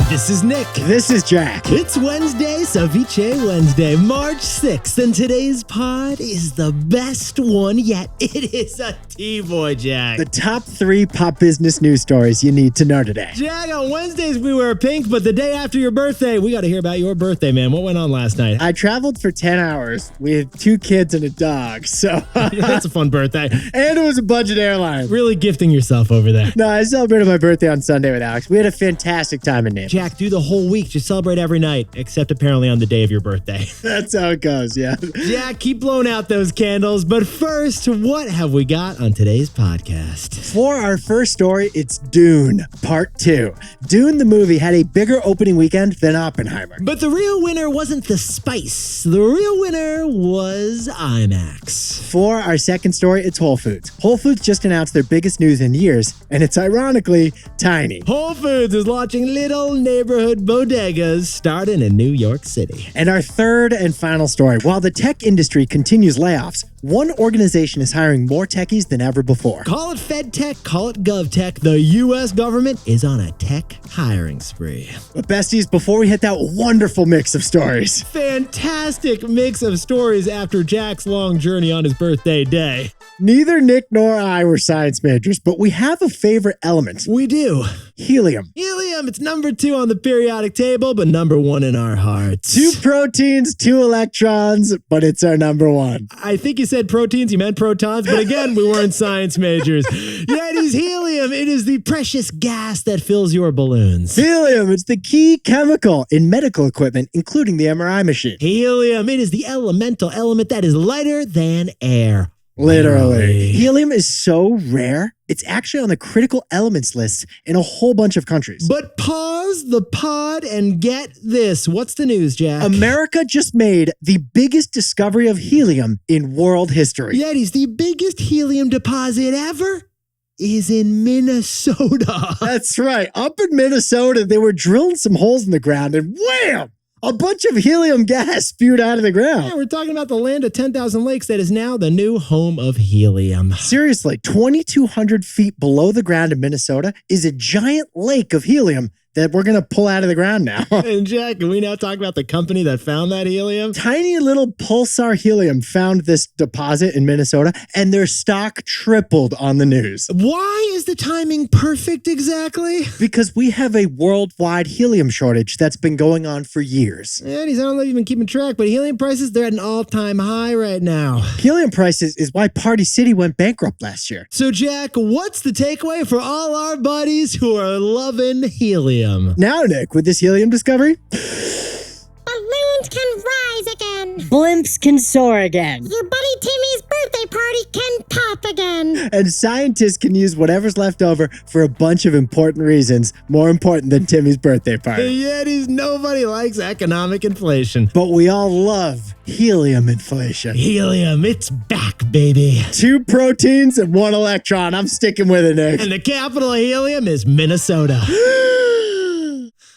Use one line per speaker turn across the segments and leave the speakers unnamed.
This is Nick.
This is Jack.
It's Wednesday, Ceviche Wednesday, March 6th, and today's pod is the best one yet. It is a TBOY, Jack.
The top 3 pop business news stories you need to know today.
Jack, on Wednesdays we wear pink, but the day after your birthday, we got to hear about your birthday, man. What went on last night?
I traveled for 10 hours with 2 kids and a dog, so...
That's a fun birthday.
And it was a budget airline.
Really gifting yourself over there.
No, I celebrated my birthday on Sunday with Alex. We had a fantastic time in Naples.
Jack, do the whole week. Just celebrate every night, except apparently on the day of your birthday.
That's how it goes, yeah.
Jack, keep blowing out those candles. But first, what have we got on today's podcast?
For our first story, it's Dune, Part 2. Dune, the movie, had a bigger opening weekend than Oppenheimer.
But the real winner wasn't the spice. The real winner was IMAX.
For our second story, it's Whole Foods. Whole Foods just announced their biggest news in years, and it's ironically tiny.
Whole Foods is launching little neighborhood bodegas starting in New York City.
And our third and final story, while the tech industry continues layoffs, one organization is hiring more techies than ever before.
Call it FedTech, call it GovTech, the U.S. government is on a tech hiring spree.
But besties, before we hit that wonderful mix of stories.
Fantastic mix of stories after Jack's long journey on his birthday day.
Neither Nick nor I were science majors, but we have a favorite element.
We do.
Helium.
Helium, it's number 2 on the periodic table, but number 1 in our hearts.
2 proteins, 2 electrons, but it's our number 1.
I think you said proteins, you meant protons, but again, we weren't science majors. Yeah, it is helium. It is the precious gas that fills your balloons.
Helium, it's the key chemical in medical equipment, including the MRI machine.
Helium, it is the elemental element that is lighter than air.
Literally. Helium is so rare, it's actually on the critical elements list in a whole bunch of countries.
But pause the pod and get this. What's the news, Jack?
America just made the biggest discovery of helium in world history.
Yetis, the biggest helium deposit ever is in Minnesota.
That's right. Up in Minnesota, they were drilling some holes in the ground and wham! A bunch of helium gas spewed out of the ground.
Yeah, we're talking about the land of 10,000 lakes that is now the new home of helium.
Seriously, 2,200 feet below the ground in Minnesota is a giant lake of helium that we're going to pull out of the ground now.
And Jack, can we now talk about the company that found that helium?
Tiny little Pulsar Helium found this deposit in Minnesota, and their stock tripled on the news.
Why is the timing perfect exactly?
Because we have a worldwide helium shortage that's been going on for years.
Yeah, I don't know if you've been keeping track, but helium prices, they're at an all-time high right now.
Helium prices is why Party City went bankrupt last year.
So Jack, what's the takeaway for all our buddies who are loving helium?
Now, Nick, with this helium discovery,
balloons can rise again.
Blimps can soar again.
Your buddy Timmy's birthday party can pop again.
and scientists can use whatever's left over for a bunch of important reasons, more important than Timmy's birthday party.
The Yetis, nobody likes economic inflation.
But we all love helium inflation.
Helium, it's back, baby.
2 proteins and 1 electron. I'm sticking with it, Nick.
And the capital of helium is Minnesota.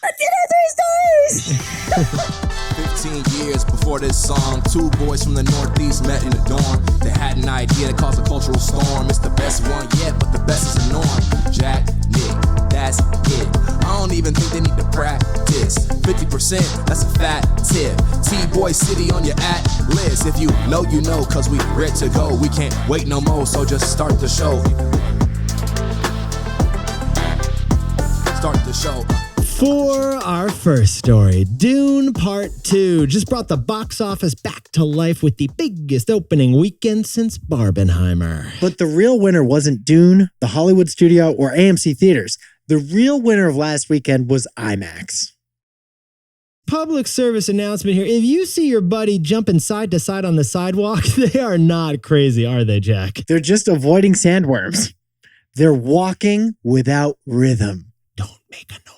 I did our 3 stories!
15 years before this song, 2 boys from the Northeast met in the dorm. They had an idea that caused a cultural storm. It's the best one yet, but the best is the norm. Jack, Nick, that's it. I don't even think they need to practice. 50%, that's a fat tip. TBOY City on your list. If you know, you know, cause we ready to go. We can't wait no more, so just start the show. Start the show.
For our first story, Dune Part 2 just brought the box office back to life with the biggest opening weekend since Barbenheimer.
But the real winner wasn't Dune, the Hollywood studio, or AMC theaters. The real winner of last weekend was IMAX.
Public service announcement here. If you see your buddy jumping side to side on the sidewalk, they are not crazy, are they, Jack?
They're just avoiding sandworms. They're walking without rhythm.
Don't make a noise.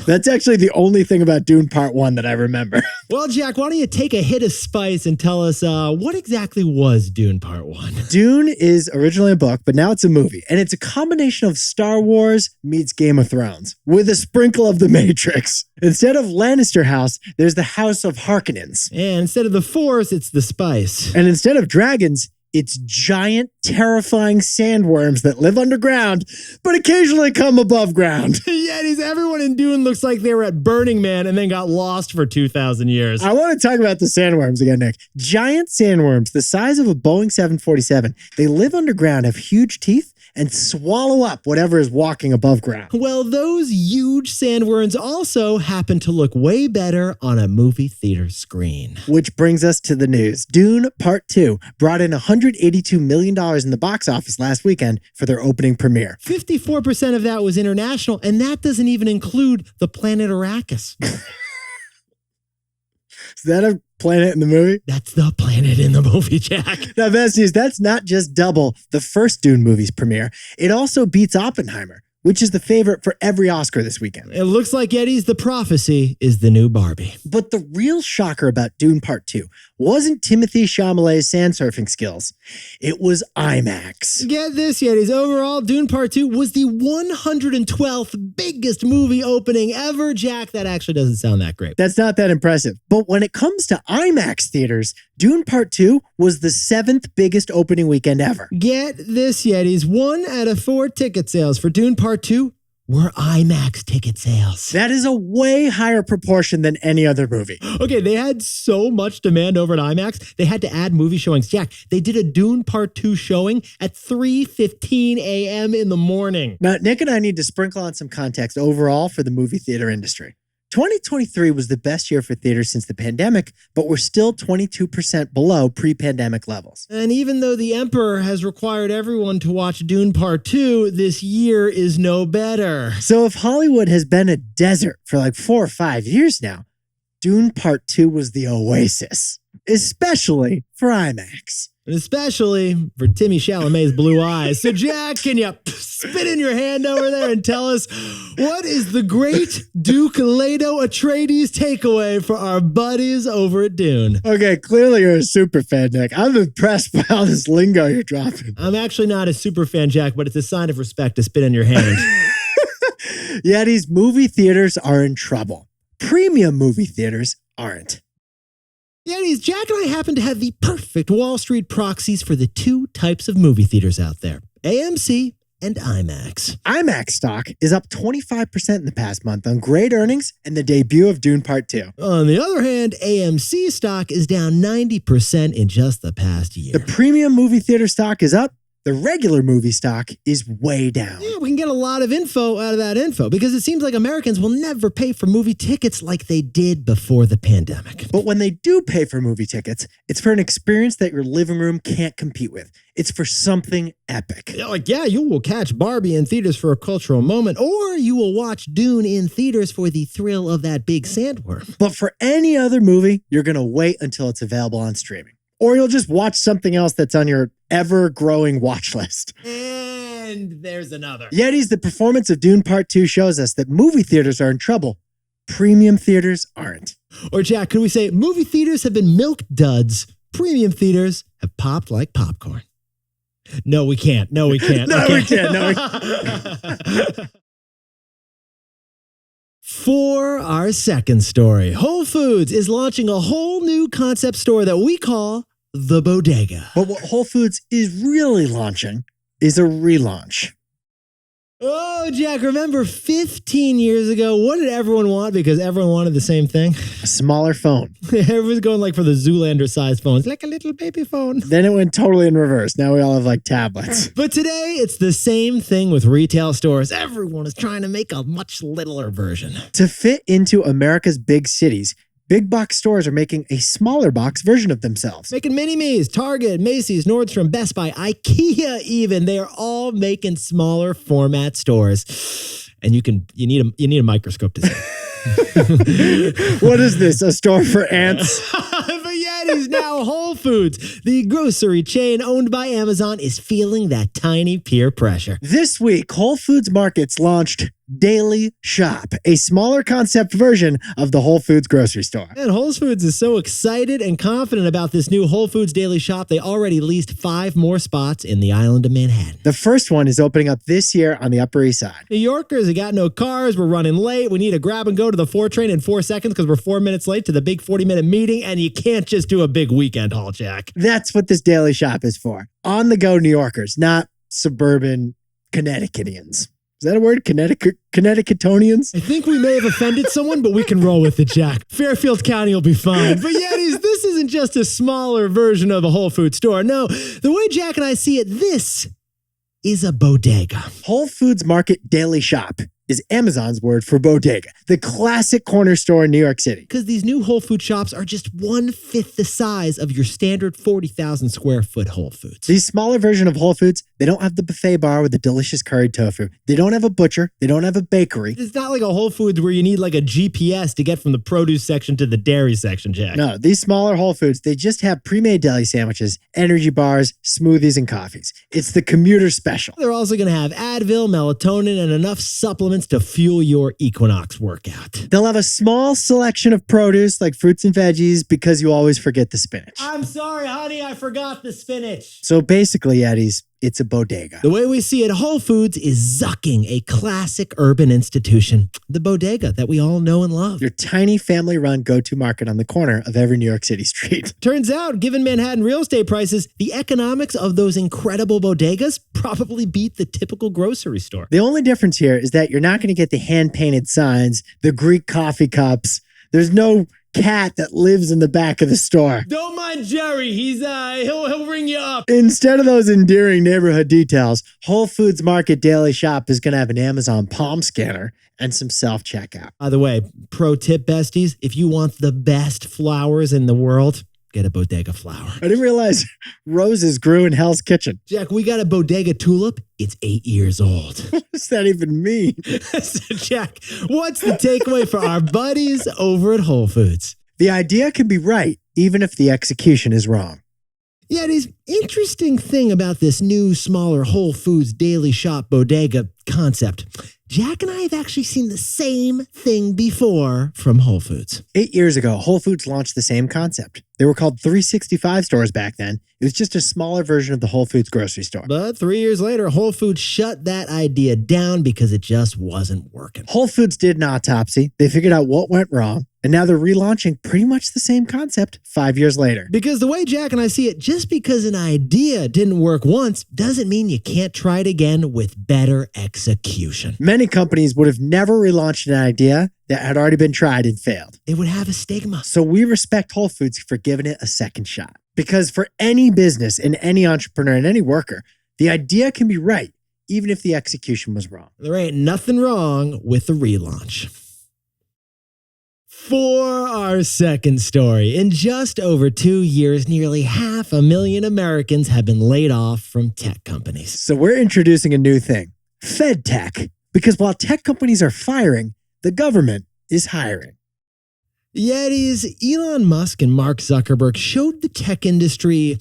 That's actually the only thing about Dune Part 1 that I remember.
Well, Jack, why don't you take a hit of spice and tell us what exactly was Dune Part 1?
Dune is originally a book, but now it's a movie. And it's a combination of Star Wars meets Game of Thrones with a sprinkle of The Matrix. Instead of Lannister House, there's the House of Harkonnens.
And instead of the Force, it's the spice.
And instead of dragons, It's giant, terrifying sandworms that live underground, but occasionally come above ground.
Yetis, everyone in Dune looks like they were at Burning Man and then got lost for 2,000 years.
I want to talk about the sandworms again, Nick. Giant sandworms the size of a Boeing 747. They live underground, have huge teeth, and swallow up whatever is walking above ground.
Well, those huge sandworms also happen to look way better on a movie theater screen.
Which brings us to the news. Dune Part 2 brought in $182 million in the box office last weekend for their opening premiere.
54% of that was international, and that doesn't even include the planet Arrakis.
Is that a planet in the movie?
That's the planet in the movie, Jack.
Now, best news, that's not just double the first Dune movie's premiere. It also beats Oppenheimer, which is the favorite for every Oscar this weekend.
It looks like, Yetis, the prophecy is the new Barbie.
But the real shocker about Dune Part 2 wasn't Timothée Chalamet's sand surfing skills. It was IMAX.
Get this, Yetis. Overall, Dune Part 2 was the 112th biggest movie opening ever. Jack, that actually doesn't sound that great.
That's not that impressive. But when it comes to IMAX theaters, Dune Part 2 was the 7th biggest opening weekend ever.
Get this, Yetis. 1 out of 4 ticket sales for Dune Part 2 were IMAX ticket sales.
That is a way higher proportion than any other movie.
Okay, they had so much demand over at IMAX, they had to add movie showings. Jack, they did a Dune Part 2 showing at 3:15 a.m. in the morning.
Now, Nick and I need to sprinkle on some context overall for the movie theater industry. 2023 was the best year for theaters since the pandemic, but we're still 22% below pre-pandemic levels.
And even though the Emperor has required everyone to watch Dune Part 2, this year is no better.
So if Hollywood has been a desert for like 4 or 5 years now, Dune Part 2 was the oasis, especially for IMAX.
And especially for Timmy Chalamet's blue eyes. So Jack, can you spit in your hand over there and tell us what is the great Duke Leto Atreides takeaway for our buddies over at Dune?
Okay, clearly you're a super fan, Nick. I'm impressed by all this lingo you're dropping.
I'm actually not a super fan, Jack, but it's a sign of respect to spit in your hand.
Yeah, these movie theaters are in trouble. Premium movie theaters aren't.
Yetis, Jack and I happen to have the perfect Wall Street proxies for the 2 types of movie theaters out there, AMC and IMAX.
IMAX stock is up 25% in the past month on great earnings and the debut of Dune Part 2.
On the other hand, AMC stock is down 90% in just the past year.
The premium movie theater stock is up. The regular movie stock is way down.
Yeah, we can get a lot of info out of that info because it seems like Americans will never pay for movie tickets like they did before the pandemic.
But when they do pay for movie tickets, it's for an experience that your living room can't compete with. It's for something epic.
Yeah, you will catch Barbie in theaters for a cultural moment, or you will watch Dune in theaters for the thrill of that big sandworm.
But for any other movie, you're going to wait until it's available on streaming. Or you'll just watch something else that's on your ever-growing watch list.
And there's another.
Yetis, the performance of Dune Part 2 shows us that movie theaters are in trouble. Premium theaters aren't.
Or Jack, could we say movie theaters have been milk duds, premium theaters have popped like popcorn? No, we can't. No, we can't.
No,
Okay.
we can't. No, we can't.
For our second story, Whole Foods is launching a whole new concept store that we call the Bodega.
But what Whole Foods is really launching is a relaunch.
Oh, Jack, remember 15 years ago, what did everyone want? Because everyone wanted the same thing.
A smaller phone.
Everyone's going like for the Zoolander-sized phones, like a little baby phone.
Then it went totally in reverse. Now we all have like tablets.
But today, it's the same thing with retail stores. Everyone is trying to make a much littler version.
To fit into America's big cities, big box stores are making a smaller box version of themselves.
Making mini-me's, Target, Macy's, Nordstrom, Best Buy, IKEA even. They are all making smaller format stores. And you need a microscope to see.
What is this? A store for ants?
But yet he's now Whole Foods. The grocery chain owned by Amazon is feeling that tiny peer pressure.
This week, Whole Foods Markets launched Daily Shop, a smaller concept version of the Whole Foods grocery store.
And Whole Foods is so excited and confident about this new Whole Foods Daily Shop, they already leased 5 more spots in the island of Manhattan.
The first one is opening up this year on the Upper East Side.
New Yorkers, we got no cars, we're running late, we need to grab and go to the 4 train in 4 seconds because we're 4 minutes late to the big 40-minute meeting, and you can't just do a big weekend haul, Jack.
That's what this Daily Shop is for. On-the-go New Yorkers, not suburban Connecticutians. Is that a word? Connecticutonians?
I think we may have offended someone, but we can roll with it, Jack. Fairfield County will be fine. But Yetis, this isn't just a smaller version of a Whole Foods store. No, the way Jack and I see it, this is a bodega.
Whole Foods Market Daily Shop is Amazon's word for bodega, the classic corner store in New York City.
Because these new Whole Food shops are just 1/5 the size of your standard 40,000 square foot Whole Foods.
These smaller version of Whole Foods, they don't have the buffet bar with the delicious curried tofu. They don't have a butcher. They don't have a bakery.
It's not like a Whole Foods where you need like a GPS to get from the produce section to the dairy section, Jack.
No, these smaller Whole Foods, they just have pre-made deli sandwiches, energy bars, smoothies, and coffees. It's the commuter special.
They're also going to have Advil, melatonin, and enough supplements to fuel your Equinox workout.
They'll have a small selection of produce like fruits and veggies because you always forget the spinach.
I'm sorry, honey, I forgot the spinach.
So basically, Yetis, it's a bodega.
The way we see it, Whole Foods is zucking a classic urban institution, the bodega that we all know and love.
Your tiny family-run go-to market on the corner of every New York City street.
Turns out, given Manhattan real estate prices, the economics of those incredible bodegas probably beat the typical grocery store.
The only difference here is that you're not going to get the hand-painted signs, the Greek coffee cups. There's no cat that lives in the back of the store.
Don't mind Jerry. He'll ring you up.
Instead of those endearing neighborhood details, Whole Foods Market Daily Shop is going to have an Amazon palm scanner and some self-checkout.
By the way, pro tip, besties, if you want the best flowers in the world, get a bodega flower.
I didn't realize roses grew in Hell's Kitchen.
Jack, we got a bodega tulip. It's 8 years old.
What does that even mean?
So, Jack, what's the takeaway for our buddies over at Whole Foods?
The idea can be right, even if the execution is wrong.
Yeah, the interesting thing about this new, smaller Whole Foods Daily Shop bodega concept, Jack and I have actually seen the same thing before from Whole Foods.
8 years ago, Whole Foods launched the same concept. They were called 365 stores back then. It was just a smaller version of the Whole Foods grocery store.
But 3 years later, Whole Foods shut that idea down because it just wasn't working.
Whole Foods did an autopsy. They figured out what went wrong. And now they're relaunching pretty much the same concept 5 years later.
Because the way Jack and I see it, just because an idea didn't work once doesn't mean you can't try it again with better execution.
Many companies would have never relaunched an idea that had already been tried and failed.
It would have a stigma.
So we respect Whole Foods for giving it a second shot. Because for any business and any entrepreneur and any worker, the idea can be right, even if the execution was wrong.
There ain't nothing wrong with the relaunch. For our second story, in just over 2 years, nearly 500,000 Americans have been laid off from tech companies.
So we're introducing a new thing, FedTech. Because while tech companies are firing, the government is hiring.
Yetis, Elon Musk and Mark Zuckerberg showed the tech industry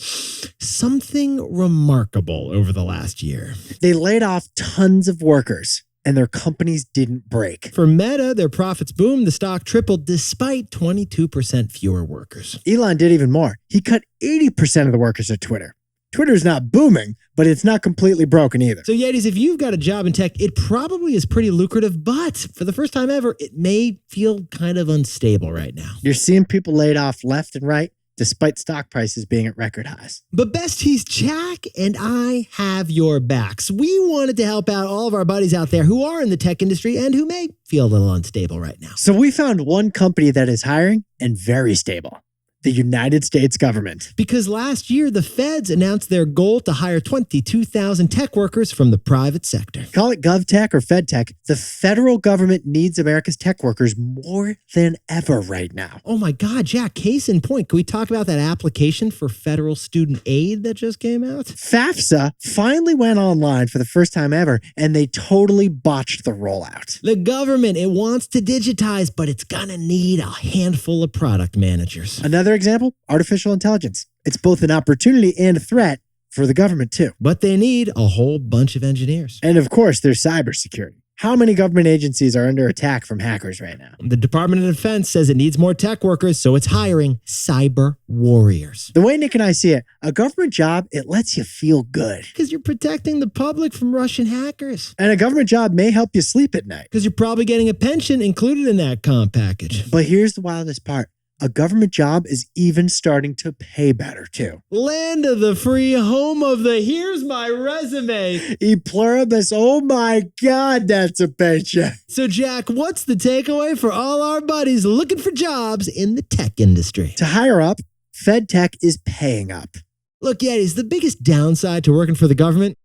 something remarkable over the last year.
They laid off tons of workers, and their companies didn't break.
For Meta, their profits boomed, the stock tripled despite 22% fewer workers.
Elon did even more. He cut 80% of the workers at Twitter. Twitter's not booming, but it's not completely broken either.
So Yetis, if you've got a job in tech, it probably is pretty lucrative, but for the first time ever, it may feel kind of unstable right now.
You're seeing people laid off left and right, despite stock prices being at record highs.
But besties, Jack and I have your backs. We wanted to help out all of our buddies out there who are in the tech industry and who may feel a little unstable right now.
So we found one company that is hiring and very stable. The United States government.
Because last year, the feds announced their goal to hire 22,000 tech workers from the private sector.
Call it GovTech or FedTech, the federal government needs America's tech workers more than ever right now.
Oh my God, Jack, case in point, can we talk about that application for federal student aid that just came out?
FAFSA finally went online for the first time ever, and they totally botched the rollout.
The government, it wants to digitize, but it's gonna need a handful of product managers.
Another example, artificial intelligence. It's both an opportunity and a threat for the government too.
But they need a whole bunch of engineers.
And of course, there's cybersecurity. How many government agencies are under attack from hackers right now?
The Department of Defense says it needs more tech workers, so it's hiring cyber warriors.
The way Nick and I see it, a government job, it lets you feel good.
Because you're protecting the public from Russian hackers.
And a government job may help you sleep at night.
Because you're probably getting a pension included in that comp package.
But here's the wildest part. A government job is even starting to pay better, too.
Land of the free, home of the here's my resume.
E pluribus, oh my God, that's a paycheck.
So, Jack, what's the takeaway for all our buddies looking for jobs in the tech industry?
To hire up, FedTech is paying up.
Look, Yetis, the biggest downside to working for the government,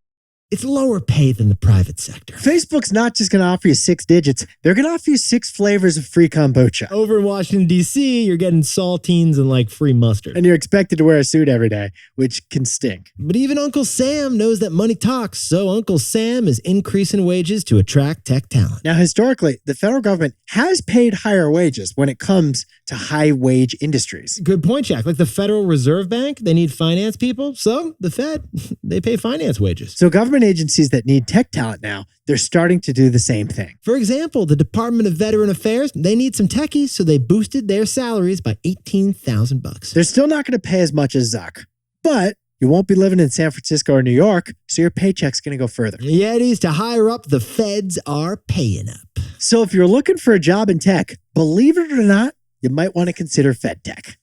it's lower pay than the private sector.
Facebook's not just going to offer you 6 digits. They're going to offer you 6 flavors of free kombucha.
Over in Washington, D.C., you're getting saltines and like free mustard.
And you're expected to wear a suit every day, which can stink.
But even Uncle Sam knows that money talks, so Uncle Sam is increasing wages to attract tech talent.
Now, historically, the federal government has paid higher wages when it comes to high-wage industries.
Good point, Jack. Like the Federal Reserve Bank, they need finance people. So the Fed, they pay finance wages.
So government agencies that need tech talent now, they're starting to do the same thing.
For example, the Department of Veteran Affairs, they need some techies, so they boosted their salaries by $18,000.
They're still not going to pay as much as Zuck, but you won't be living in San Francisco or New York, so your paycheck's going to go further.
Yetis, to hire up, the feds are paying up.
So if you're looking for a job in tech, believe it or not, you might want to consider FedTech.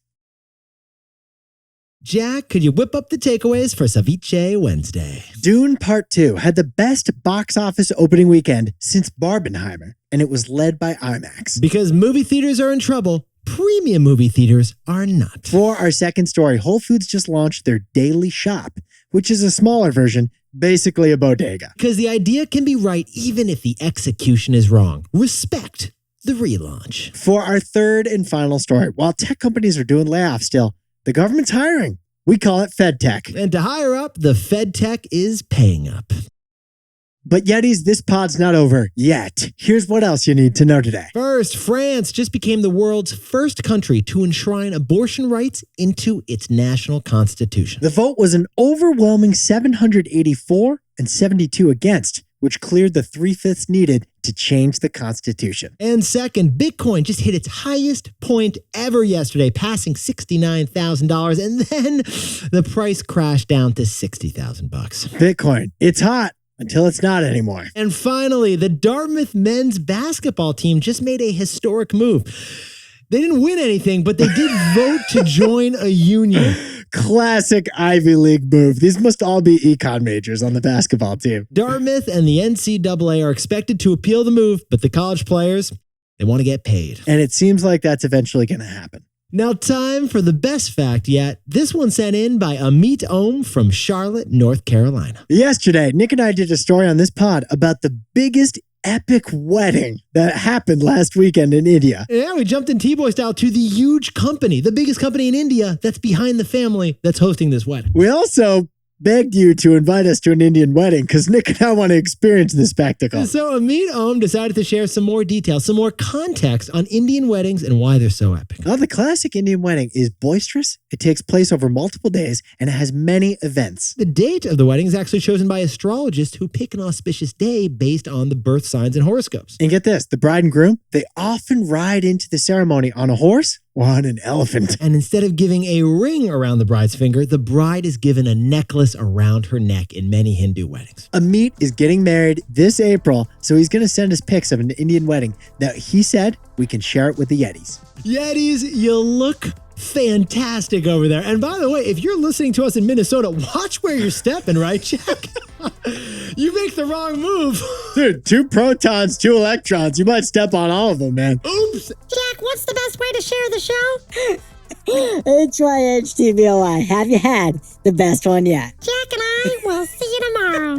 Jack, could you whip up the takeaways for Ceviche Wednesday?
Dune Part 2 had the best box office opening weekend since Barbenheimer, and it was led by IMAX.
Because movie theaters are in trouble, premium movie theaters are not.
For our second story, Whole Foods just launched their Daily Shop, which is a smaller version, basically a bodega.
Because the idea can be right even if the execution is wrong. Respect the relaunch.
For our third and final story, while tech companies are doing layoffs still, the government's hiring. We call it FedTech.
And to hire up, the FedTech is paying up.
But Yetis, this pod's not over yet. Here's what else you need to know today.
First, France just became the world's first country to enshrine abortion rights into its national constitution.
The vote was an overwhelming 784 and 72 against, which cleared the 3/5 needed to change the Constitution.
And second, Bitcoin just hit its highest point ever yesterday, passing $69,000, and then the price crashed down to $60,000.
Bitcoin, it's hot until it's not anymore.
And finally, the Dartmouth men's basketball team just made a historic move. They didn't win anything, but they did vote to join a union.
Classic Ivy League move. These must all be econ majors on the basketball team.
Dartmouth and the NCAA are expected to appeal the move, but the college players, they want to get paid.
And it seems like that's eventually going to happen.
Now, time for the best fact yet. This one sent in by Amit Om from Charlotte, North Carolina.
Yesterday, Nick and I did a story on this pod about the biggest epic wedding that happened last weekend in India.
Yeah, we jumped in TBOY style to the huge company, the biggest company in India that's behind the family that's hosting this wedding.
We also begged you to invite us to an Indian wedding because Nick and I want to experience this spectacle.
So Amit Om decided to share some more details, some more context on Indian weddings and why they're so epic.
Well, the classic Indian wedding is boisterous. It takes place over multiple days and it has many events.
The date of the wedding is actually chosen by astrologists who pick an auspicious day based on the birth signs and horoscopes.
And get this, the bride and groom, they often ride into the ceremony on a horse or on an elephant.
And instead of giving a ring around the bride's finger, the bride is given a necklace around her neck in many Hindu weddings.
Amit is getting married this April, so he's going to send us pics of an Indian wedding. Now, he said we can share it with the Yetis.
Yetis, you look fantastic over there. And by the way, if you're listening to us in Minnesota, watch where you're stepping, right, Jack? You make the wrong move.
Dude, 2 protons, 2 electrons. You might step on all of them, man.
Oops.
Jack, what's the best way to share the show?
HYH TBOY. Have you had the best one yet?
Jack and I will see you tomorrow.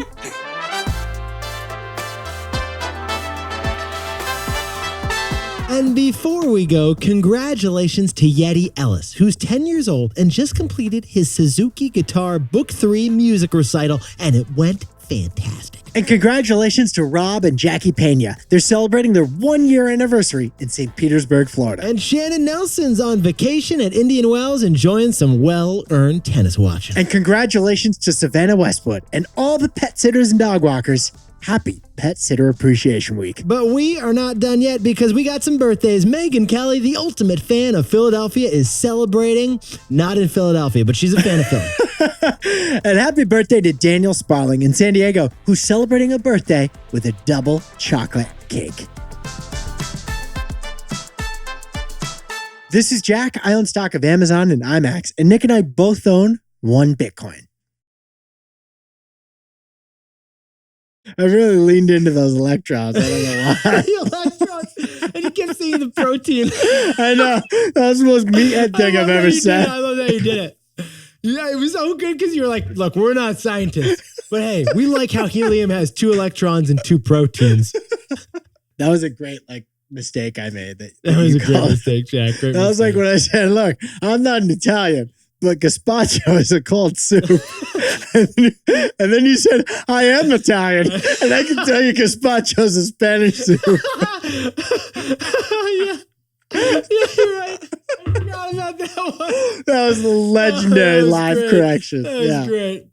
And before we go, congratulations to Yeti Ellis, who's 10 years old and just completed his Suzuki Guitar Book 3 music recital, and it went fantastic.
And congratulations to Rob and Jackie Pena. They're celebrating their 1-year anniversary in St. Petersburg, Florida.
And Shannon Nelson's on vacation at Indian Wells enjoying some well-earned tennis watching.
And congratulations to Savannah Westwood and all the pet sitters and dog walkers Happy Pet Sitter Appreciation Week.
But we are not done yet because we got some birthdays. Megan Kelly, the ultimate fan of Philadelphia, is celebrating. Not in Philadelphia, but she's a fan of Philly.
And happy birthday to Daniel Sparling in San Diego, who's celebrating a birthday with a double chocolate cake. This is Jack. I own stock of Amazon and IMAX, and Nick and I both own 1 Bitcoin. I really leaned into those electrons. I don't know why.
Electrons. And you kept saying the protein.
I know. That was the most meathead thing I've ever said.
I love that you did it. Yeah, it was so good because you were like, look, we're not scientists. But hey, we like how helium has 2 electrons and 2 proteins.
That was a great mistake I made. That
was a great mistake, Jack.
That was like when I said, look, I'm not an Italian, but gazpacho is a cold soup. and then you said, I am Italian. And I can tell you gazpacho is a Spanish soup.
Yeah, you're right. I forgot about that one.
That was the legendary live correction.
That was great.